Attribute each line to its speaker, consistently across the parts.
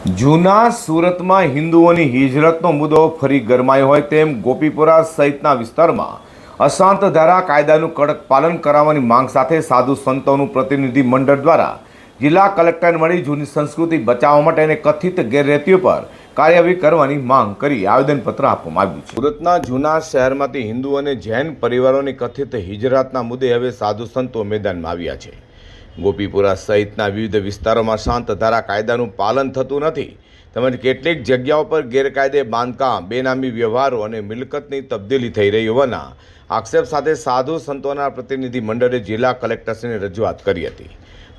Speaker 1: જૂના સુરતમાં હિન્દુઓની હિજરતનો મુદ્દો ફરી ગરમાયો હોય તેમ ગોપીપુરા સહિતના વિસ્તારમાં અશાંત ધારા કાયદાનું કડક પાલન કરાવવાની માંગ સાથે સાધુ સંતોનું પ્રતિનિધિ મંડળ દ્વારા જિલ્લા કલેક્ટરને મળી જૂની સંસ્કૃતિ બચાવવા માટે અને કથિત ગેરરીતિઓ પર કાર્યવાહી કરવાની માંગ કરી આવેદનપત્ર આપવામાં આવ્યું છે। સુરતના જૂના શહેરમાંથી હિન્દુ અને જૈન પરિવારોની કથિત હિજરતના મુદ્દે હવે સાધુ સંતો મેદાનમાં આવ્યા છે। ગોપીપુરા સહિતના વિવિધ વિસ્તારોમાં શાંત ધારા કાયદાનું પાલન થતું નથી તેમજ કેટલીક જગ્યાઓ પર ગેરકાયદે બાંધકામ, બેનામી વ્યવહારો અને મિલકતની તબદીલી થઈ રહી હોવાના આક્ષેપ સાથે સાધુ સંતોના પ્રતિનિધિ મંડળે જિલ્લા કલેક્ટરશ્રીને રજૂઆત કરી હતી।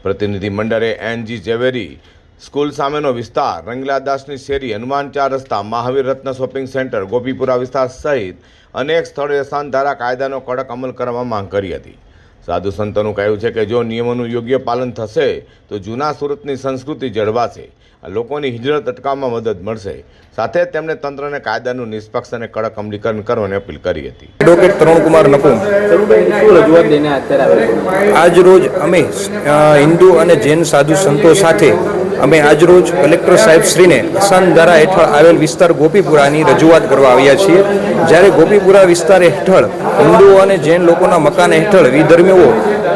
Speaker 1: પ્રતિનિધિ મંડળે એનજી ઝવેરી સ્કૂલ સામેનો વિસ્તાર, રંગલાદાસની શેરી, હનુમાન 4 રસ્તા, મહાવીર રત્ન શોપિંગ સેન્ટર, ગોપીપુરા વિસ્તાર સહિત અનેક સ્થળોએ શાંત ધારા કાયદાનો કડક અમલ કરવા માંગ કરી હતી। સાધુ સંતોનું કહ્યું છે કે જો નિયમોનું યોગ્ય પાલન થશે તો જૂના સુરતની સંસ્કૃતિ જળવાશે, લોકોની હિજરત અટકાવવામાં મદદ મળશે। સાથે તેમણે તંત્રને કાયદાનું નિષ્પક્ષ અને કડક અમલીકરણ કરવાની અપીલ કરી હતી।
Speaker 2: એડવોકેટ તરુણકુમાર નકુમ આજ રોજ અમે હિન્દુ અને જૈન સાધુ સંતો સાથે અમે આજરોજ કલેક્ટર સાહેબશ્રીને અશાંત ધારા હેઠળ આવેલ વિસ્તાર ગોપીપુરાની રજૂઆત કરવા આવ્યા છીએ। જ્યારે ગોપીપુરા વિસ્તાર હેઠળ હિન્દુઓ અને જૈન લોકોના મકાન હેઠળ વિધર્મીઓ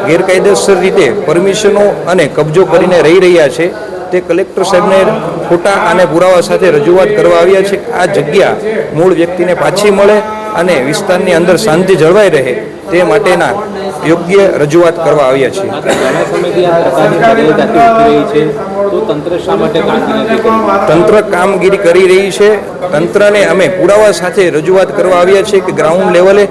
Speaker 2: ગેરકાયદેસર રીતે પરમિશનો અને કબજો કરીને રહી રહ્યા છે તે કલેક્ટર સાહેબને ખોટા અને પુરાવા સાથે રજૂઆત કરવા આવ્યા છે। આ જગ્યા મૂળ વ્યક્તિને પાછી મળે અને વિસ્તારની અંદર શાંતિ જળવાઈ રહે તે માટેના યોગ્ય રજૂઆત કરવા આવ્યા છીએ।
Speaker 3: ઘણા સમયથી આ પ્રકારની રહી છે તો તંત્ર શા માટે કામગીરી નથી કરી?
Speaker 2: તંત્ર કામગીરી કરી રહી છે। તંત્રને અમે પુરાવા સાથે રજૂઆત કરવા આવ્યા છીએ કે ગ્રાઉન્ડ લેવલે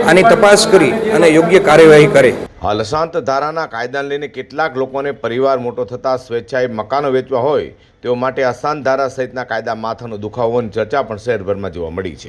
Speaker 2: આની તપાસ કરી અને યોગ્ય કાર્યવાહી કરે।
Speaker 1: હાલ અશાંત ધારાના કાયદાને લઈને કેટલાક લોકોને પરિવાર મોટો થતાં સ્વેચ્છાએ મકાનો વેચવા હોય તેઓ માટે અશાંત ધારા સહિતના કાયદા માથાનો દુખાવો હોવાની ચર્ચા પણ શહેરભરમાં જોવા મળી છે।